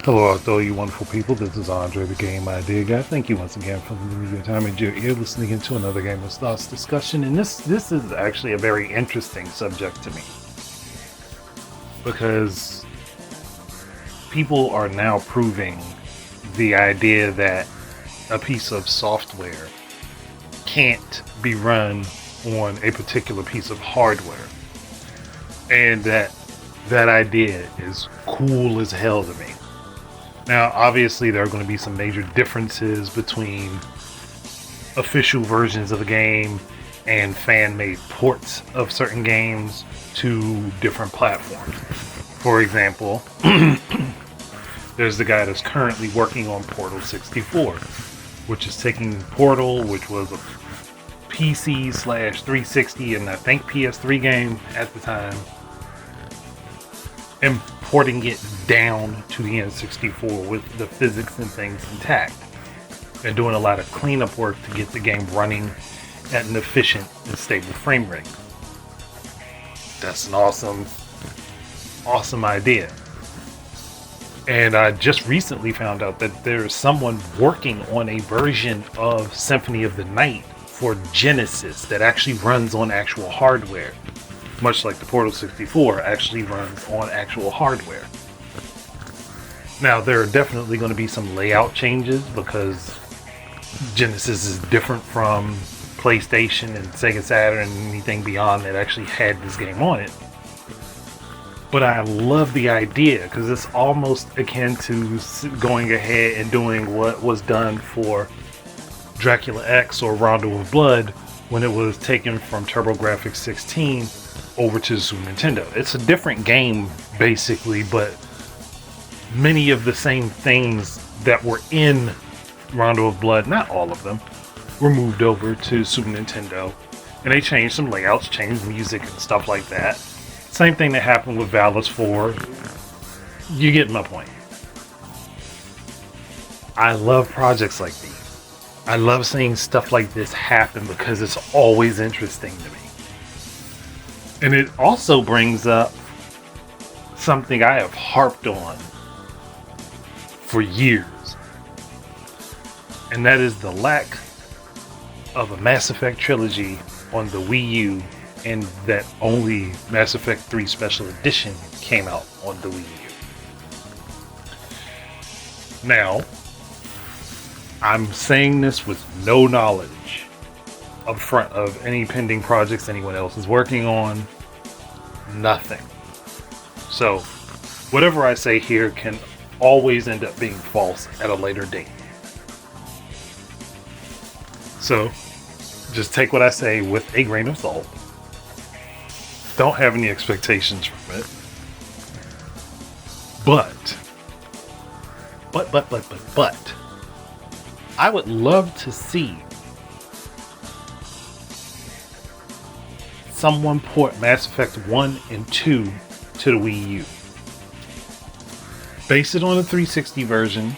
Hello out there, you wonderful people. This is Andre, the Game Idea Guy. Thank you once again for your time and your ear listening into another Game of Thoughts discussion. And this is actually a very interesting subject to me because people are now proving the idea that a piece of software can't be run on a particular piece of hardware, and that idea is cool as hell to me. Now, obviously, there are going to be some major differences between official versions of the game and fan-made ports of certain games to different platforms. For example, there's the guy that's currently working on Portal 64, which is taking Portal, which was a PC/360 and I think PS3 game at the time, and porting it down to the N64 with the physics and things intact, and doing a lot of cleanup work to get the game running at an efficient and stable frame rate. That's an awesome idea. And I just recently found out that there's someone working on a version of Symphony of the Night for Genesis that actually runs on actual hardware. Much like the Portal 64 actually runs on actual hardware. Now, there are definitely going to be some layout changes because Genesis is different from PlayStation and Sega Saturn and anything beyond that actually had this game on it. But I love the idea because it's almost akin to going ahead and doing what was done for Dracula X or Rondo of Blood when it was taken from TurboGrafx 16 over to the Super Nintendo. It's a different game basically, but many of the same things that were in Rondo of Blood, not all of them, were moved over to Super Nintendo, and they changed some layouts, changed music and stuff like that. Same thing that happened with Valis 4. You get my point. I love projects like these. I love seeing stuff like this happen because it's always interesting to me. And it also brings up something I have harped on for years. And that is the lack of a Mass Effect trilogy on the Wii U, and that only Mass Effect 3 Special Edition came out on the Wii U. Now, I'm saying this with no knowledge up front of any pending projects anyone else is working on. Nothing. So whatever I say here can always end up being false at a later date. So just take what I say with a grain of salt. Don't have any expectations from it. But I would love to see someone port Mass Effect 1 and 2 to the Wii U. Base it on the 360 version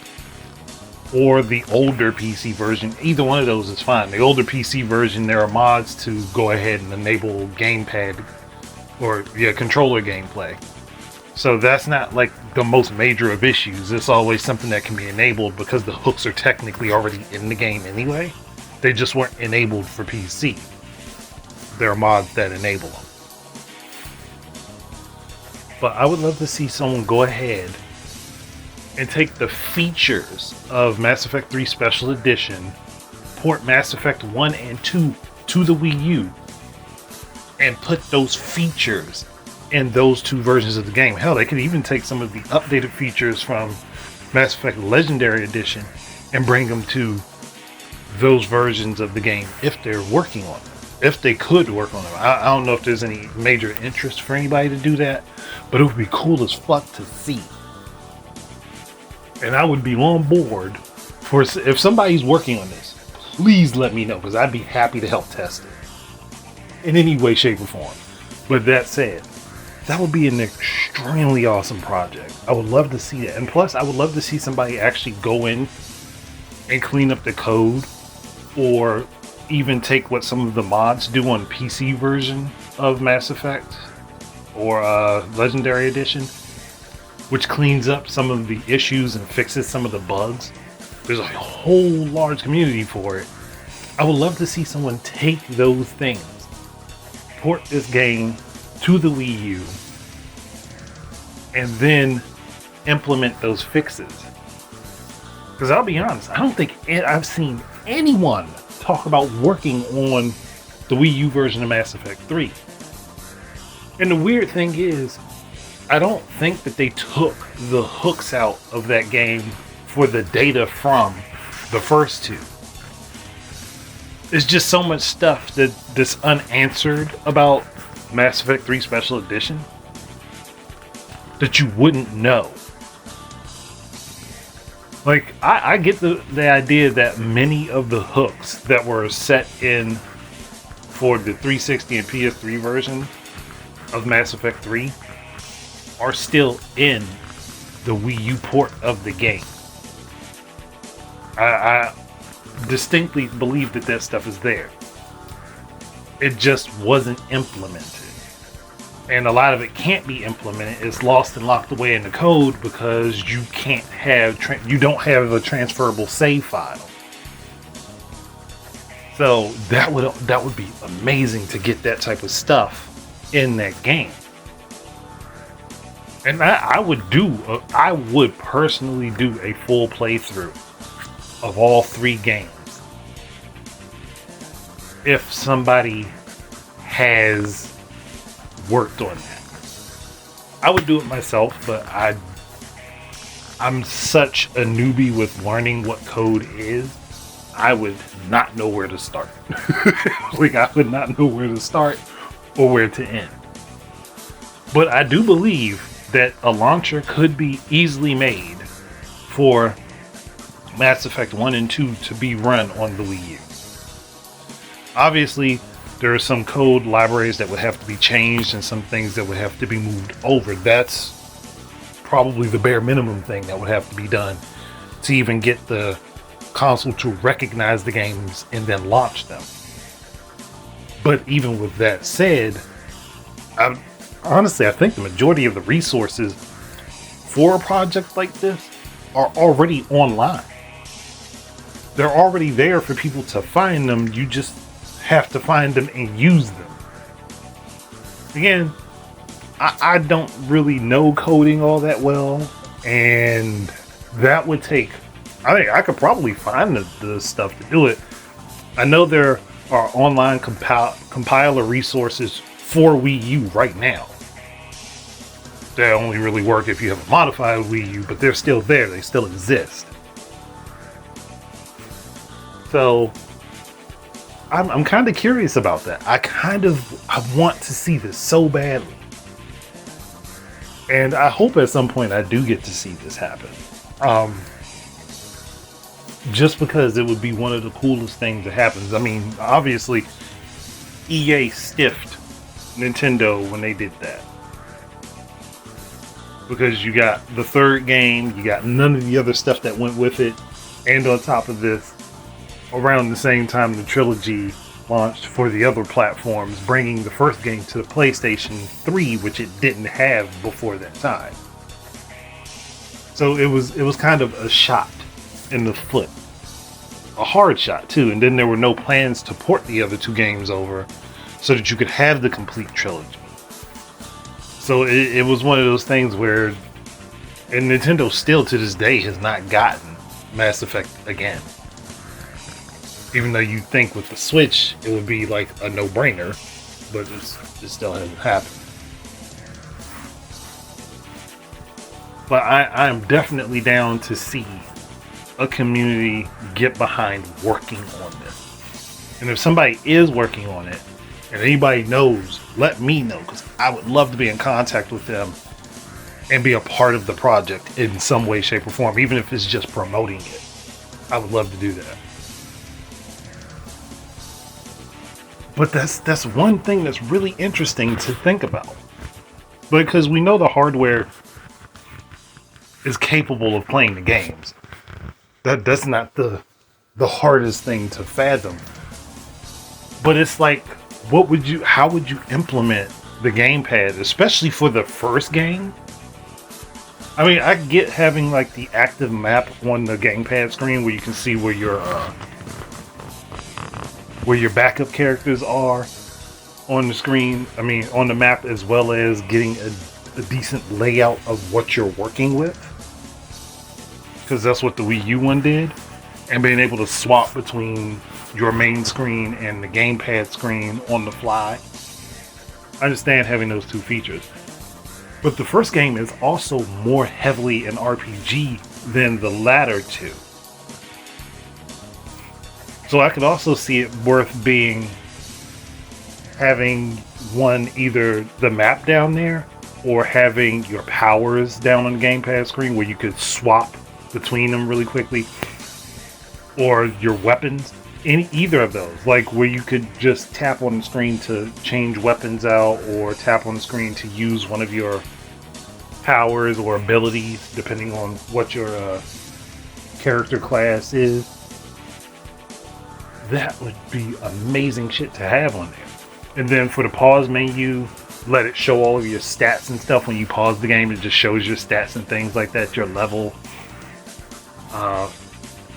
or the older PC version. Either one of those is fine. The older PC version, there are mods to go ahead and enable gamepad or controller gameplay. So that's not like the most major of issues. It's always something that can be enabled because the hooks are technically already in the game anyway. They just weren't enabled for PC. There are mods that enable them. But I would love to see someone go ahead and take the features of Mass Effect 3 Special Edition, port Mass Effect 1 and 2 to the Wii U, and put those features in those two versions of the game. Hell, they could even take some of the updated features from Mass Effect Legendary Edition and bring them to those versions of the game if they're working on them. If they could work on them. I don't know if there's any major interest for anybody to do that, but it would be cool as fuck to see. And I would be on board for, if somebody's working on this, please let me know, because I'd be happy to help test it in any way, shape, or form. But that said, that would be an extremely awesome project. I would love to see it. And plus, I would love to see somebody actually go in and clean up the code, or even take what some of the mods do on PC version of Mass Effect or Legendary Edition which cleans up some of the issues and fixes some of the bugs. There's a whole large community for it. I would love to see someone take those things, port this game to the Wii U, and then implement those fixes. Because I'll be honest, I don't think I've seen anyone talk about working on the Wii U version of Mass Effect 3. And the weird thing is, I don't think that they took the hooks out of that game for the data from the first two. There's just so much stuff that's unanswered about Mass Effect 3 Special Edition that you wouldn't know. Like, I get the idea that many of the hooks that were set in for the 360 and PS3 version of Mass Effect 3 are still in the Wii U port of the game. I distinctly believe that stuff is there. It just wasn't implemented. And a lot of it can't be implemented. It's lost and locked away in the code because you can't have you don't have a transferable save file. So that would be amazing to get that type of stuff in that game. And I would personally do a full playthrough of all three games if somebody has worked on that. I would do it myself, but I'm such a newbie with learning what code is. I would not know where to start. Like, I would not know where to start or where to end. But I do believe that a launcher could be easily made for Mass Effect 1 and 2 to be run on the Wii U. Obviously, there are some code libraries that would have to be changed and some things that would have to be moved over. That's probably the bare minimum thing that would have to be done to even get the console to recognize the games and then launch them. But even with that said, honestly, I think the majority of the resources for a project like this are already online. They're already there for people to find them. You just have to find them and use them. Again, I don't really know coding all that well, and that would take, I think I could probably find the stuff to do it. I know there are online compiler resources for Wii U right now. They only really work if you have a modified Wii U, but they're still there. They still exist. So I'm kind of curious about that. I want to see this so badly. And I hope at some point I do get to see this happen. Just because it would be one of the coolest things that happens. I mean, obviously, EA stiffed Nintendo when they did that. Because you got the third game, you got none of the other stuff that went with it, and on top of this, around the same time the trilogy launched for the other platforms, bringing the first game to the PlayStation 3, which it didn't have before that time. So it was kind of a shot in the foot. A hard shot too, and then there were no plans to port the other two games over so that you could have the complete trilogy. So it was one of those things where, and Nintendo still to this day has not gotten Mass Effect again. Even though you'd think with the Switch it would be like a no-brainer, but it still hasn't happened. But I'm definitely down to see a community get behind working on this. And if somebody is working on it, and anybody knows, let me know, because I would love to be in contact with them and be a part of the project in some way, shape, or form, even if it's just promoting it. I would love to do that. But that's one thing that's really interesting to think about. Because we know the hardware is capable of playing the games. That's not the hardest thing to fathom. But it's like, how would you implement the gamepad, especially for the first game? I mean, I get having like the active map on the gamepad screen where you can see where your backup characters are on the screen. I mean, on the map, as well as getting a decent layout of what you're working with, because that's what the Wii U one did, and being able to swap between your main screen and the gamepad screen on the fly. I understand having those two features. But the first game is also more heavily an RPG than the latter two. So I could also see it worth having one, either the map down there or having your powers down on the gamepad screen where you could swap between them really quickly, or your weapons. In either of those, like where you could just tap on the screen to change weapons out, or tap on the screen to use one of your powers or abilities, depending on what your character class is. That would be amazing shit to have on there. And then for the pause menu, let it show all of your stats and stuff. When you pause the game, it just shows your stats and things like that, your level.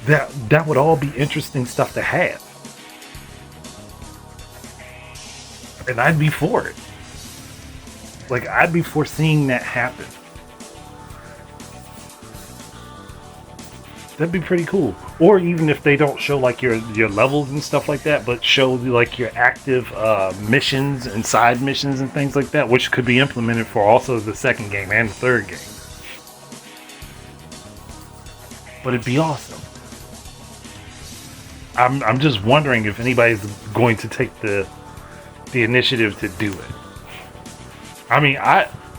That would all be interesting stuff to have. And I'd be for it. Like, I'd be for seeing that happen. That'd be pretty cool. Or even if they don't show like your levels and stuff like that, but show like your active missions and side missions and things like that, which could be implemented for also the second game and the third game. But it'd be awesome. I'm just wondering if anybody's going to take the initiative to do it. I mean,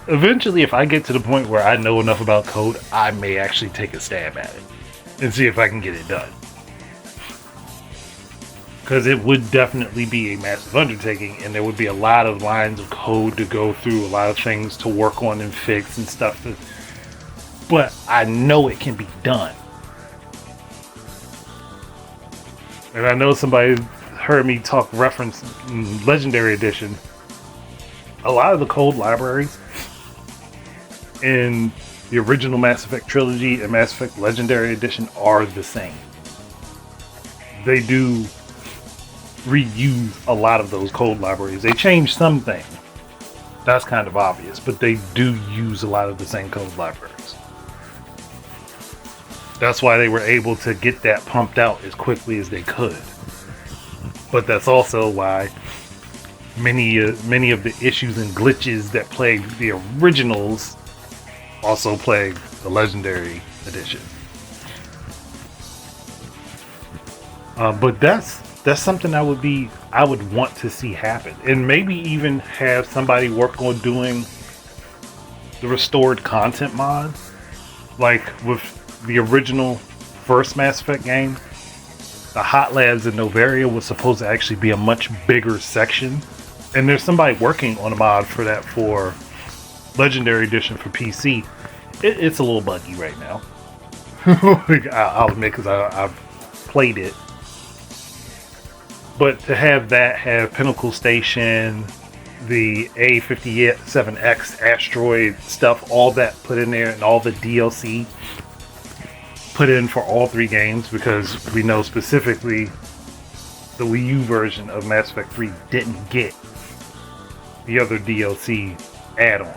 eventually, if I get to the point where I know enough about code, I may actually take a stab at it and see if I can get it done. Because it would definitely be a massive undertaking, and there would be a lot of lines of code to go through, a lot of things to work on and fix and stuff. But I know it can be done. And I know somebody heard me reference Legendary Edition. A lot of the code libraries in the original Mass Effect trilogy and Mass Effect Legendary Edition are the same. They do reuse a lot of those code libraries. They change some things. That's kind of obvious, but they do use a lot of the same code libraries. That's why they were able to get that pumped out as quickly as they could. But that's also why many of the issues and glitches that plagued the originals also plagued the Legendary Edition. But that's something I would want to see happen, and maybe even have somebody work on doing the restored content mod, like with the original first Mass Effect game. The Hot Labs in Novaria was supposed to actually be a much bigger section, and there's somebody working on a mod for that for Legendary Edition for PC. It's a little buggy right now. I'll admit, because I've played it. But to have Pinnacle Station, the A57X asteroid stuff, all that put in there, and all the DLC put in for all three games, because we know specifically the Wii U version of Mass Effect 3 didn't get the other DLC add-ons.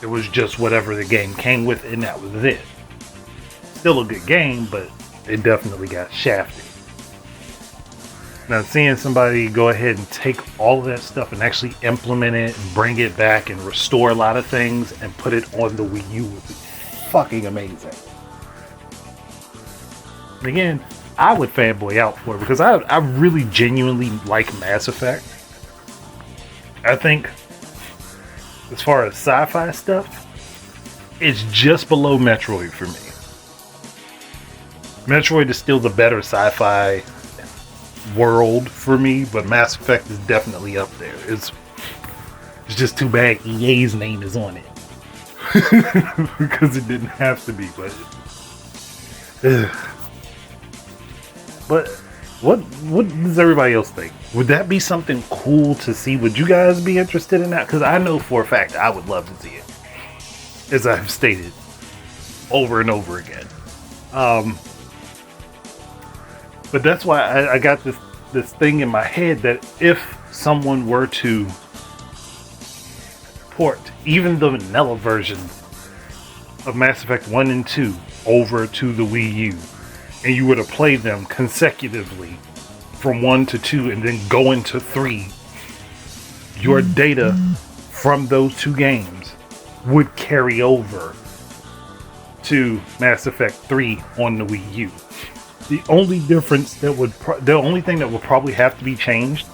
It was just whatever the game came with, and that was it. Still a good game, but it definitely got shafted. Now, seeing somebody go ahead and take all of that stuff and actually implement it and bring it back and restore a lot of things and put it on the Wii U would be fucking amazing. And again, I would fanboy out for it, because I really genuinely like Mass Effect. I think, as far as sci-fi stuff, it's just below Metroid for me. Metroid is still the better sci-fi world for me, but Mass Effect is definitely up there. It's just too bad EA's name is on it. Because it didn't have to be, but what does everybody else think? Would that be something cool to see? Would you guys be interested in that? Because I know for a fact I would love to see it. as I've stated over and over again. But that's why I got this thing in my head that if someone were to port even the vanilla versions of Mass Effect 1 and 2 over to the Wii U, and you were to play them consecutively from 1 to 2 and then go into 3, your data from those two games would carry over to Mass Effect 3 on the Wii U. The only difference that would, the only thing that would probably have to be changed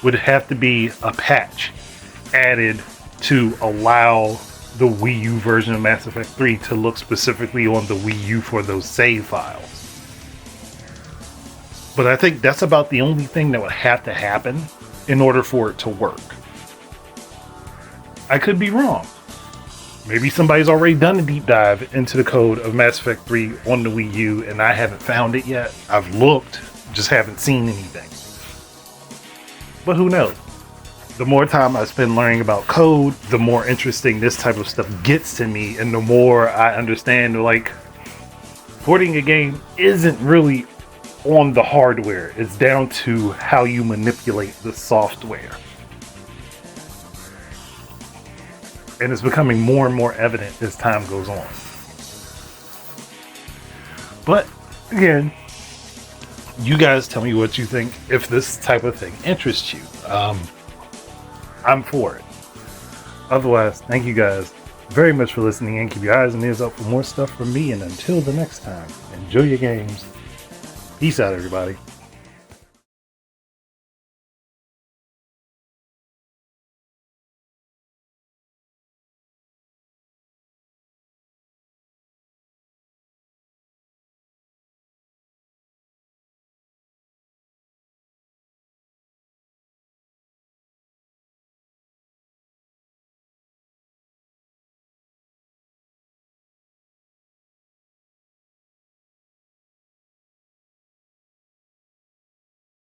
would have to be a patch added to allow the Wii U version of Mass Effect 3 to look specifically on the Wii U for those save files. But I think that's about the only thing that would have to happen in order for it to work. I could be wrong. Maybe somebody's already done a deep dive into the code of Mass Effect 3 on the Wii U and I haven't found it yet. I've looked, just haven't seen anything. But who knows? The more time I spend learning about code, the more interesting this type of stuff gets to me, and the more I understand, like, porting a game isn't really on the hardware. It's down to how you manipulate the software. And it's becoming more and more evident as time goes on. But again, you guys tell me what you think if this type of thing interests you. I'm for it. Otherwise, thank you guys very much for listening, and keep your eyes and ears up for more stuff from me. And until the next time, enjoy your games. Peace out, everybody.